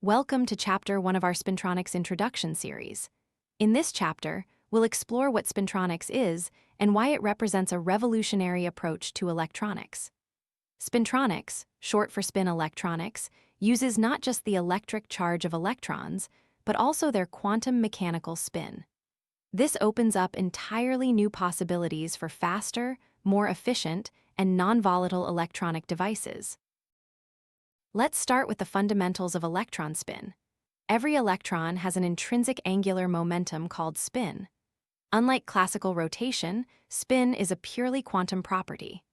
Welcome to Chapter 1 of our Spintronics Introduction series. In this chapter, we'll explore what Spintronics is and why it represents a revolutionary approach to electronics. Spintronics, short for spin electronics, uses not just the electric charge of electrons, but also their quantum mechanical spin. This opens up entirely new possibilities for faster, more efficient, and non-volatile electronic devices. Let's start with the fundamentals of electron spin. Every electron has an intrinsic angular momentum called spin. Unlike classical rotation, spin is a purely quantum property.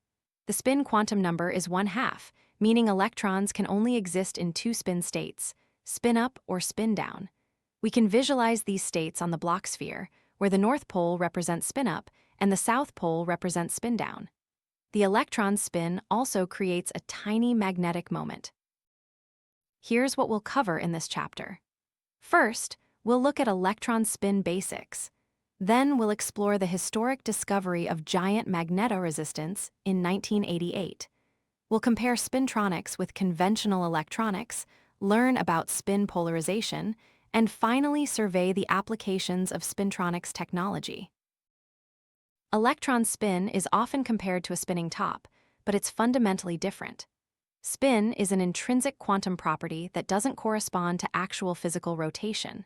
The spin quantum number is 1/2, meaning electrons can only exist in two spin states, spin up or spin down. We can visualize these states on the Bloch sphere, where the north pole represents spin up and the south pole represents spin down. The electron's spin also creates a tiny magnetic moment. Here's what we'll cover in this chapter. First, we'll look at electron spin basics. Then we'll explore the historic discovery of giant magnetoresistance in 1988. We'll compare spintronics with conventional electronics, learn about spin polarization, and finally survey the applications of spintronics technology. Electron spin is often compared to a spinning top, but it's fundamentally different. Spin is an intrinsic quantum property that doesn't correspond to actual physical rotation.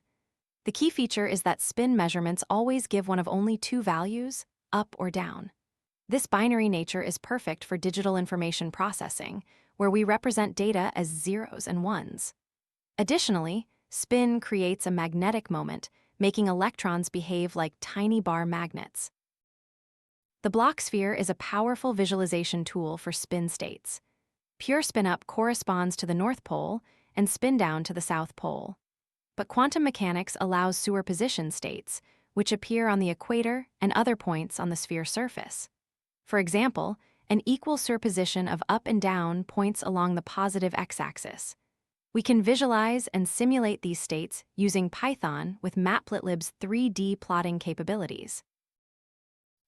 The key feature is that spin measurements always give one of only two values, up or down. This binary nature is perfect for digital information processing, where we represent data as zeros and ones. Additionally, spin creates a magnetic moment, making electrons behave like tiny bar magnets. The Bloch sphere is a powerful visualization tool for spin states. Pure spin-up corresponds to the North Pole and spin-down to the South Pole. But quantum mechanics allows superposition states, which appear on the equator and other points on the sphere surface. For example, an equal superposition of up and down points along the positive x-axis. We can visualize and simulate these states using Python with Matplotlib's 3D plotting capabilities.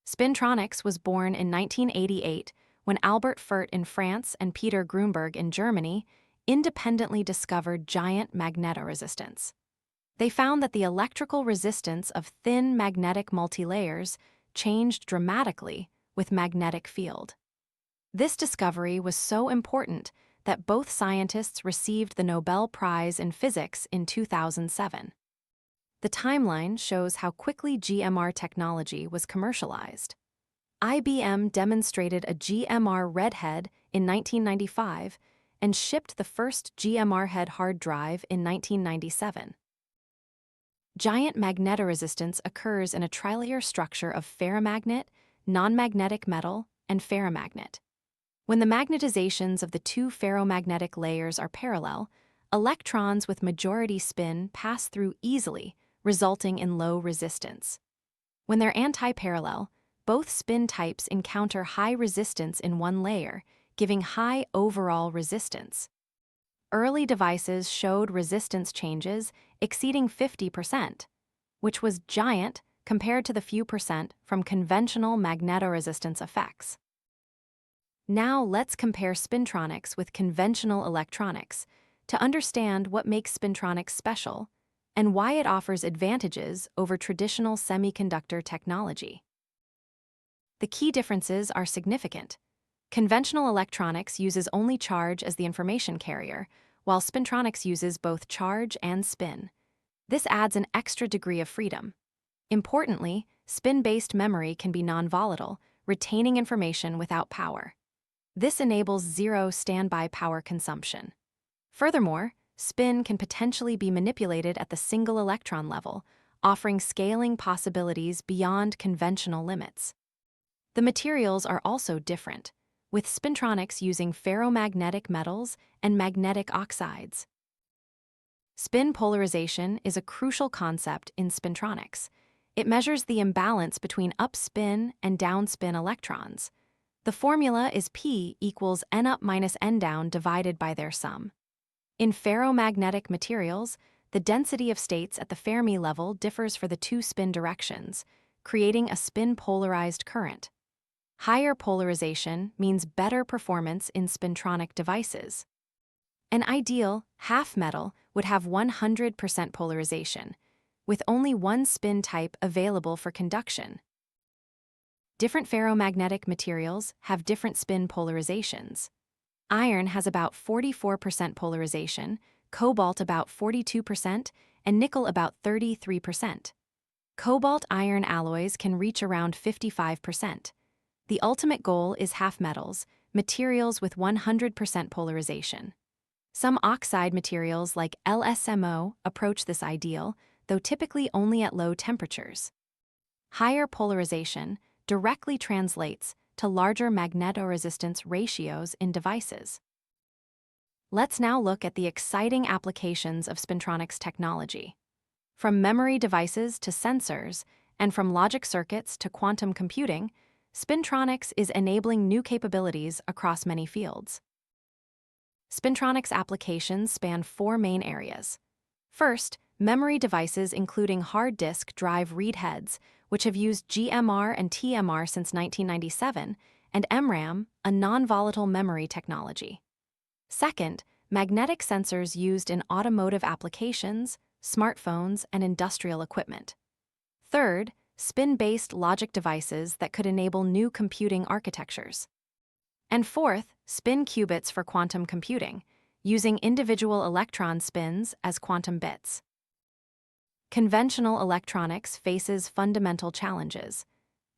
Spintronics was born in 1988 when Albert Fert in France and Peter Grunberg in Germany independently discovered giant magnetoresistance. They found that the electrical resistance of thin magnetic multilayers changed dramatically with magnetic field. This discovery was so important that both scientists received the Nobel Prize in Physics in 2007. The timeline shows how quickly GMR technology was commercialized. IBM demonstrated a GMR Redhead in 1995 and shipped the first GMR head hard drive in 1997. Giant magnetoresistance occurs in a trilayer structure of ferromagnet, non-magnetic metal, and ferromagnet. When the magnetizations of the two ferromagnetic layers are parallel, electrons with majority spin pass through easily, resulting in low resistance. When they're anti-parallel, both spin types encounter high resistance in one layer, giving high overall resistance. Early devices showed resistance changes exceeding 50%, which was giant compared to the few percent from conventional magnetoresistance effects. Now let's compare spintronics with conventional electronics to understand what makes spintronics special and why it offers advantages over traditional semiconductor technology. The key differences are significant. Conventional electronics uses only charge as the information carrier, while spintronics uses both charge and spin. This adds an extra degree of freedom. Importantly, spin-based memory can be non-volatile, retaining information without power. This enables zero standby power consumption. Furthermore, spin can potentially be manipulated at the single electron level, offering scaling possibilities beyond conventional limits. The materials are also different, with spintronics using ferromagnetic metals and magnetic oxides. Spin polarization is a crucial concept in spintronics. It measures the imbalance between upspin and downspin electrons. The formula is P equals N up minus N down divided by their sum. In ferromagnetic materials, the density of states at the Fermi level differs for the two spin directions, creating a spin-polarized current. Higher polarization means better performance in spintronic devices. An ideal half metal would have 100% polarization, with only one spin type available for conduction. Different ferromagnetic materials have different spin polarizations. Iron has about 44% polarization, cobalt about 42%, and nickel about 33%. Cobalt-iron alloys can reach around 55%. The ultimate goal is half metals, materials with 100% polarization. Some oxide materials like LSMO approach this ideal, though typically only at low temperatures. Higher polarization directly translates to larger magnetoresistance ratios in devices. Let's now look at the exciting applications of Spintronics technology. From memory devices to sensors, and from logic circuits to quantum computing, Spintronics is enabling new capabilities across many fields. Spintronics applications span four main areas. First, memory devices including hard disk drive read heads, which have used GMR and TMR since 1997, and MRAM, a non-volatile memory technology. Second, magnetic sensors used in automotive applications, smartphones, and industrial equipment. Third, spin-based logic devices that could enable new computing architectures. And fourth, spin qubits for quantum computing, using individual electron spins as quantum bits. Conventional electronics faces fundamental challenges.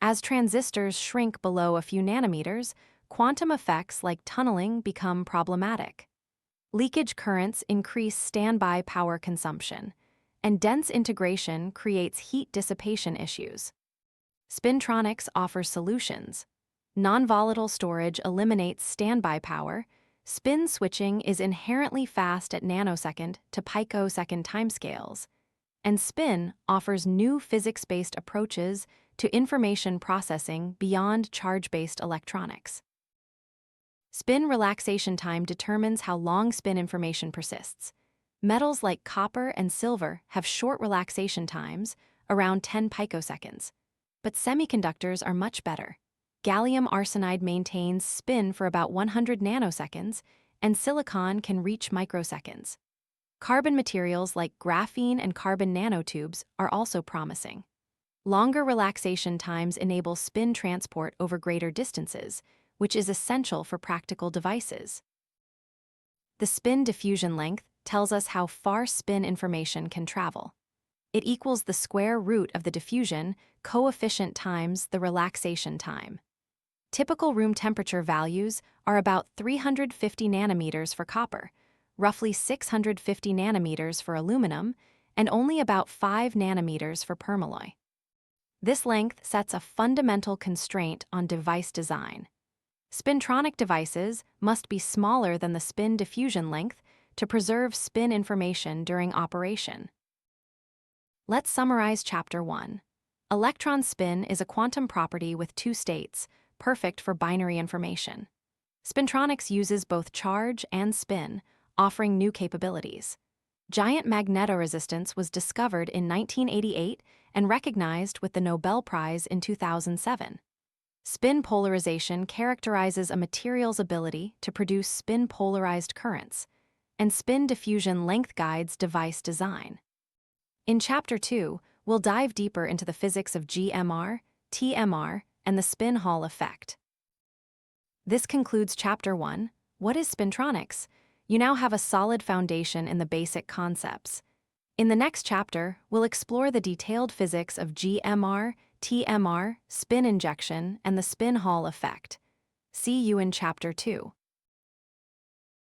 As transistors shrink below a few nanometers, quantum effects like tunneling become problematic. Leakage currents increase standby power consumption, and dense integration creates heat dissipation issues. Spintronics offers solutions. Non-volatile storage eliminates standby power, spin switching is inherently fast at nanosecond to picosecond timescales, and spin offers new physics-based approaches to information processing beyond charge-based electronics. Spin relaxation time determines how long spin information persists. Metals like copper and silver have short relaxation times, around 10 picoseconds, but semiconductors are much better. Gallium arsenide maintains spin for about 100 nanoseconds, and silicon can reach microseconds. Carbon materials like graphene and carbon nanotubes are also promising. Longer relaxation times enable spin transport over greater distances, which is essential for practical devices. The spin diffusion length tells us how far spin information can travel. It equals the square root of the diffusion coefficient times the relaxation time. Typical room temperature values are about 350 nanometers for copper, roughly 650 nanometers for aluminum, and only about 5 nanometers for permalloy. This length sets a fundamental constraint on device design. Spintronic devices must be smaller than the spin diffusion length to preserve spin information during operation. Let's summarize Chapter 1. Electron spin is a quantum property with two states, perfect for binary information. Spintronics uses both charge and spin, offering new capabilities. Giant magnetoresistance was discovered in 1988 and recognized with the Nobel Prize in 2007. Spin polarization characterizes a material's ability to produce spin-polarized currents, and spin diffusion length guides device design. In Chapter 2, we'll dive deeper into the physics of GMR, TMR, and the spin Hall effect. This concludes Chapter 1, What is Spintronics? You now have a solid foundation in the basic concepts. In the next chapter, we'll explore the detailed physics of GMR, TMR, spin injection, and the spin Hall effect. See you in Chapter 2.